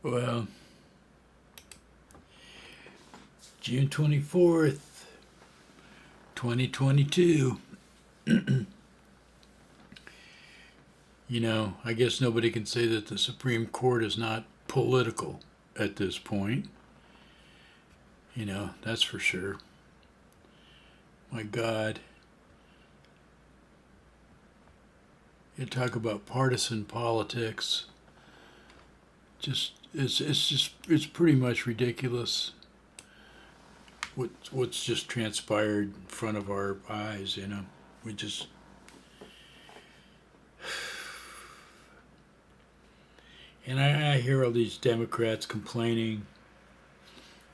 Well, June 24th, 2022. I guess nobody can say that the Supreme Court is not political at this point. That's for sure. My God. You talk about partisan politics. It's pretty much ridiculous what's just transpired in front of our eyes. We just and I hear all these Democrats complaining,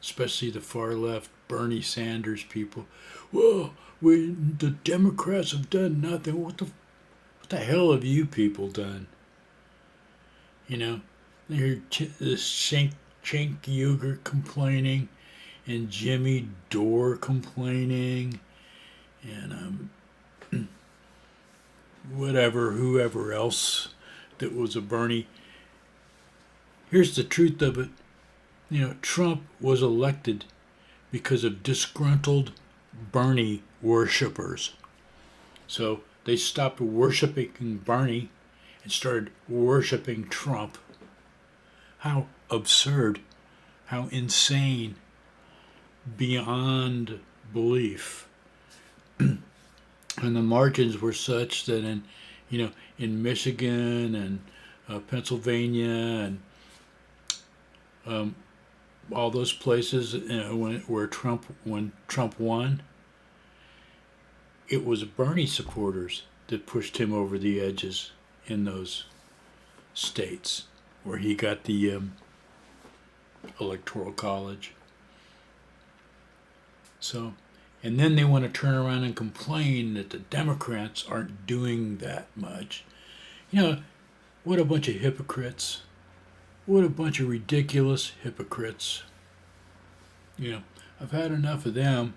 especially the far left Bernie Sanders people. Well, the Democrats have done nothing. What the hell have you people done? You know, I hear this Cenk Uygur complaining, and Jimmy Dore complaining, and whoever else that was a Bernie. Here's the truth of it. Trump was elected because of disgruntled Bernie worshippers. So they stopped worshiping Bernie and started worshiping Trump. How absurd. How insane. Beyond belief. And the margins were such that in Michigan and Pennsylvania and all those places when Trump won, it was Bernie supporters that pushed him over the edges in those states where he got the electoral college. So, and then they want to turn around and complain that the Democrats aren't doing that much. What a bunch of hypocrites. What a bunch of ridiculous hypocrites. I've had enough of them.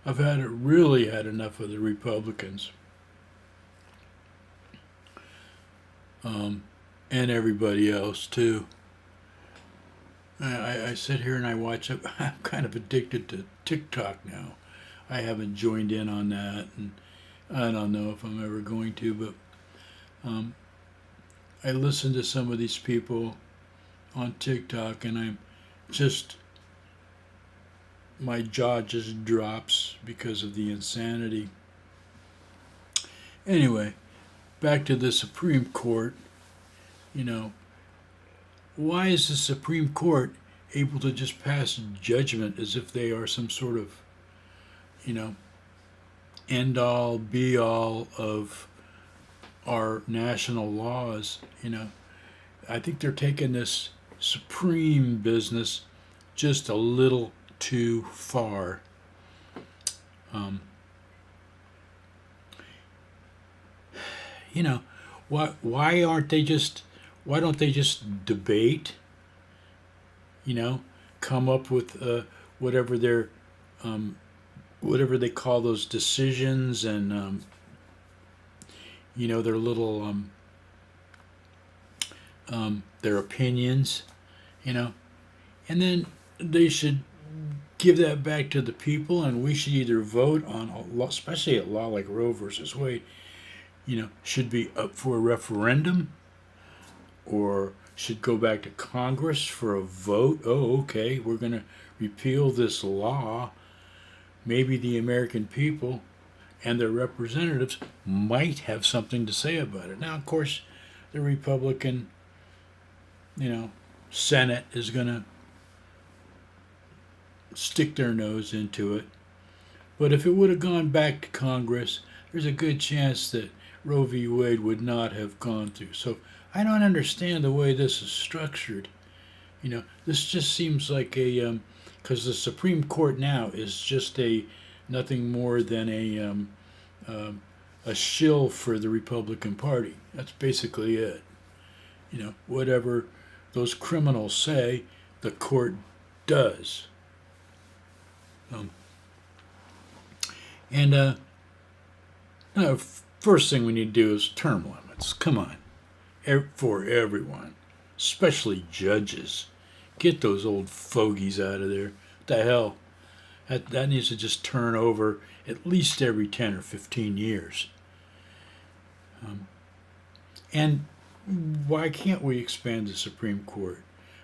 I've really had enough of the Republicans. And everybody else, too. I sit here and I watch it. I'm kind of addicted to TikTok now. I haven't joined in on that, and I don't know if I'm ever going to, but I listen to some of these people on TikTok, and my jaw just drops because of the insanity. Anyway, back to the Supreme Court. Why is the Supreme Court able to just pass judgment as if they are some sort of, end all, be all of our national laws? I think they're taking this supreme business just a little too far. Why don't they just debate? Come up with whatever whatever they call those decisions, and their little their opinions, and then they should give that back to the people, and we should either vote on a law, especially a law like Roe versus Wade, should be up for a referendum, or should go back to Congress for a vote. Oh, okay, we're going to repeal this law. Maybe the American people and their representatives might have something to say about it. Now, of course, the Republican, Senate is going to stick their nose into it. But if it would have gone back to Congress, there's a good chance that Roe v. Wade would not have gone through. So I don't understand the way this is structured. This just seems like because the Supreme Court now is just nothing more than a shill for the Republican Party. That's basically it. Whatever those criminals say, the court does. First thing we need to do is term limits. Come on, for everyone. especially judges. Get those old fogies out of there. What the hell? That needs to just turn over at least every 10 or 15 years. Um, and why can't we expand the Supreme Court?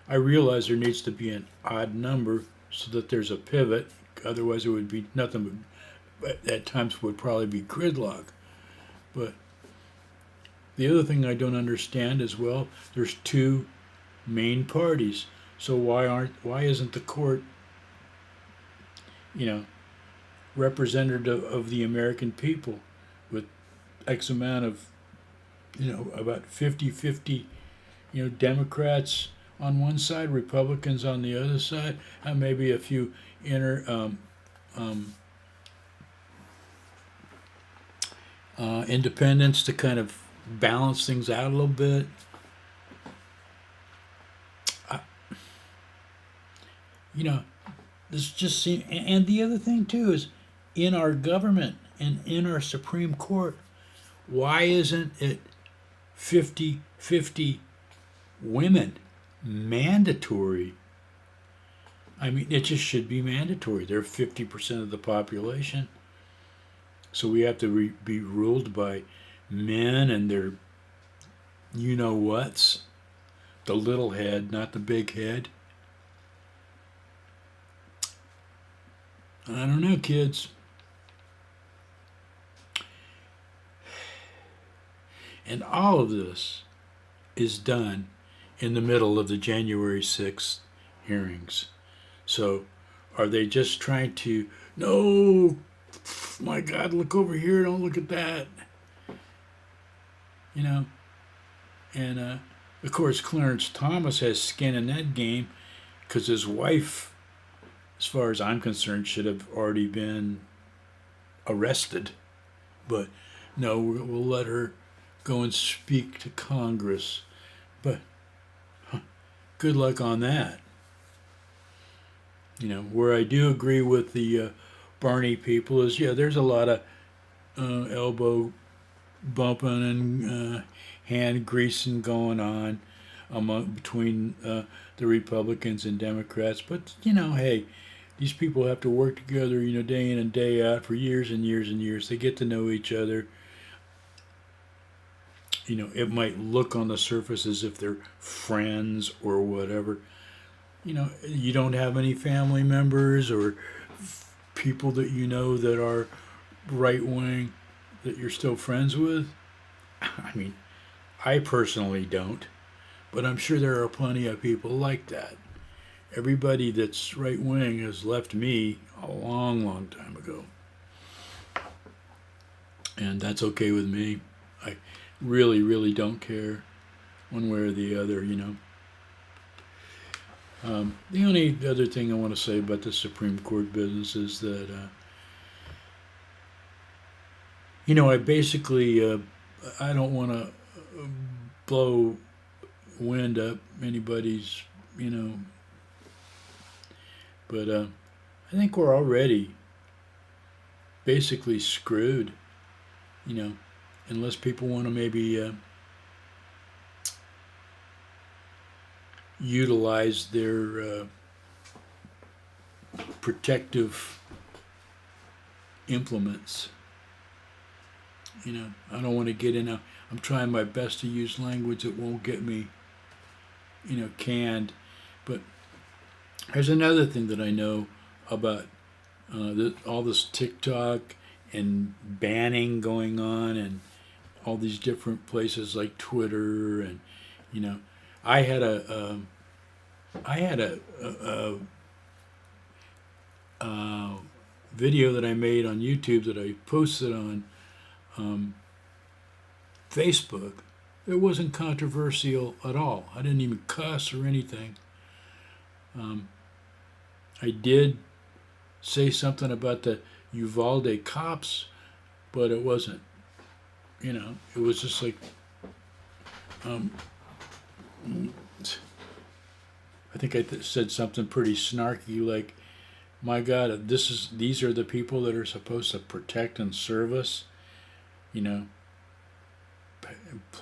I realize there needs to be an odd number so that there's a pivot. Otherwise, it would be nothing but, at times, would probably be gridlock. But the other thing I don't understand is, well, there's two main parties. So why isn't the court, you know, representative of the American people with X amount of, about 50-50, Democrats on one side, Republicans on the other side, and maybe a few inner um, independents to kind of balance things out a little bit. I, you know, this just seems, and the other thing too is in our government and in our Supreme Court, why isn't it 50-50 women mandatory? I mean, it just should be mandatory. They're 50% of the population. So we have to be ruled by men and their you know what's, the little head, not the big head. I don't know, kids. And all of this is done in the middle of the January 6th hearings. So are they just trying to, no, my God, look over here, don't look at that? You know? And of course, Clarence Thomas has skin in that game because his wife, as far as I'm concerned, should have already been arrested. But no, we'll let her go and speak to Congress. But good luck on that. Where I do agree with the Barney people is, yeah, there's a lot of elbow bumping and hand greasing going on between the Republicans and Democrats. But hey, these people have to work together, day in and day out for years and years and years. They get to know each other. It might look on the surface as if they're friends or whatever. You don't have any family members or people that that are right wing that you're still friends with. I mean, I personally don't, but I'm sure there are plenty of people like that. Everybody that's right wing has left me a long, long time ago. And that's okay with me. I really, really don't care one way or the other. The only other thing I want to say about the Supreme Court business is that, I basically, I don't want to blow wind up anybody's, but I think we're already basically screwed, unless people want to maybe utilize their protective implements. I don't want to get in I'm trying my best to use language that won't get me, canned. But there's another thing that I know about all this TikTok and banning going on and all these different places like Twitter and, I had a video that I made on YouTube that I posted on Facebook. It wasn't controversial at all. I didn't even cuss or anything. I did say something about the Uvalde cops, but it wasn't. It was just like, I think I said something pretty snarky like, "My God, these are the people that are supposed to protect and serve us. You know,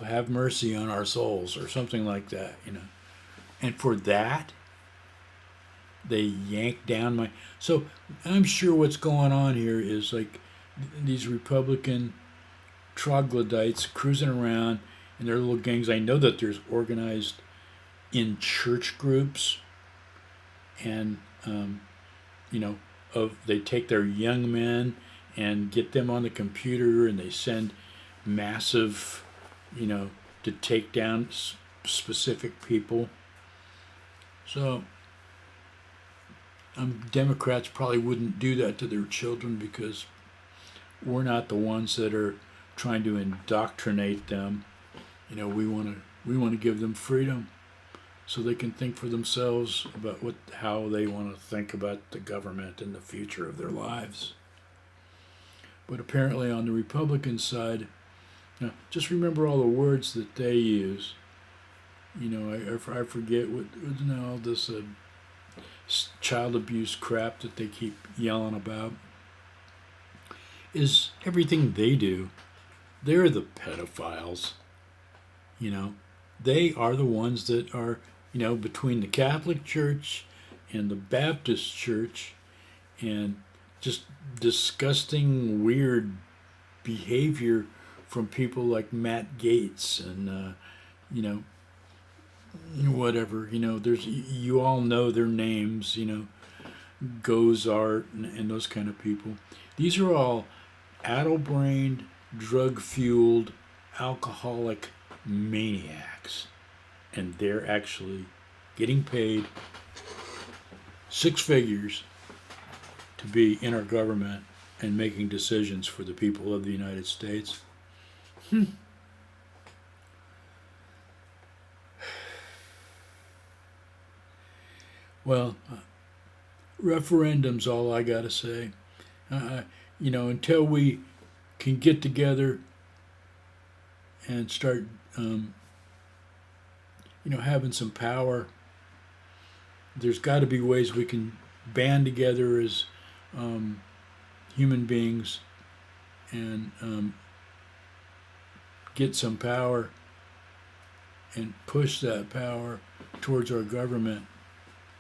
have mercy on our souls," or something like that. And for that, they yank down my. So I'm sure what's going on here is like these Republican troglodytes cruising around in their little gangs. I know that there's organized in church groups, and you know, they take their young men and get them on the computer, and they send massive, you know, to take down specific people. So Democrats probably wouldn't do that to their children because we're not the ones that are trying to indoctrinate them. You know, we want to give them freedom so they can think for themselves about how they want to think about the government and the future of their lives. But apparently on the Republican side, just remember all the words that they use. You know, I forget what all this child abuse crap that they keep yelling about is everything they do. They're the pedophiles. You know, they are the ones that are, between the Catholic Church and the Baptist Church and just disgusting, weird behavior from people like Matt Gaetz and, whatever. You all know their names, Gozart and those kind of people. These are all addle-brained, drug-fueled, alcoholic maniacs. And they're actually getting paid six figures to be in our government and making decisions for the people of the United States. Well, referendum's all I got to say. Until we can get together and start, having some power, there's got to be ways we can band together as human beings and get some power and push that power towards our government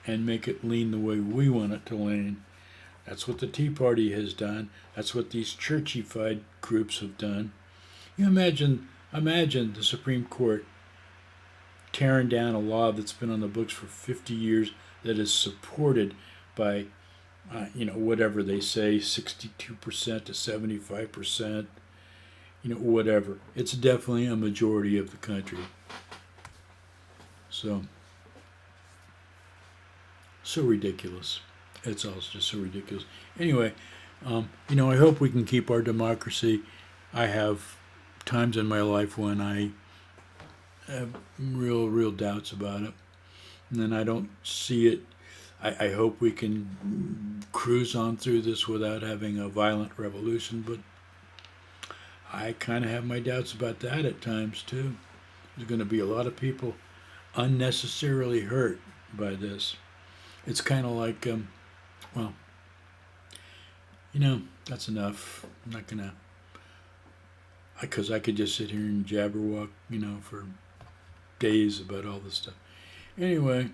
and make it lean the way we want it to lean. That's what the Tea Party has done. That's what these churchified groups have done. You imagine the Supreme Court tearing down a law that's been on the books for 50 years that is supported by, whatever they say, 62% to 75%, whatever. It's definitely a majority of the country. So ridiculous. It's all just so ridiculous. Anyway, I hope we can keep our democracy. I have times in my life when I have real doubts about it. And then I don't see it. I hope we can cruise on through this without having a violent revolution, but I kind of have my doubts about that at times too. There's going to be a lot of people unnecessarily hurt by this. It's kind of like, that's enough. I'm not going to, because I could just sit here and jabberwock, for days about all this stuff. Anyway,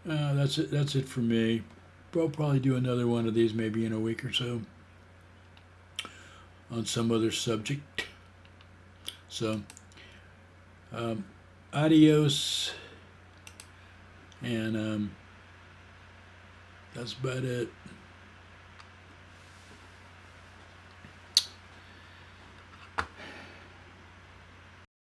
that's it. That's it for me. I'll probably do another one of these maybe in a week or so on some other subject. So, adios, and that's about it.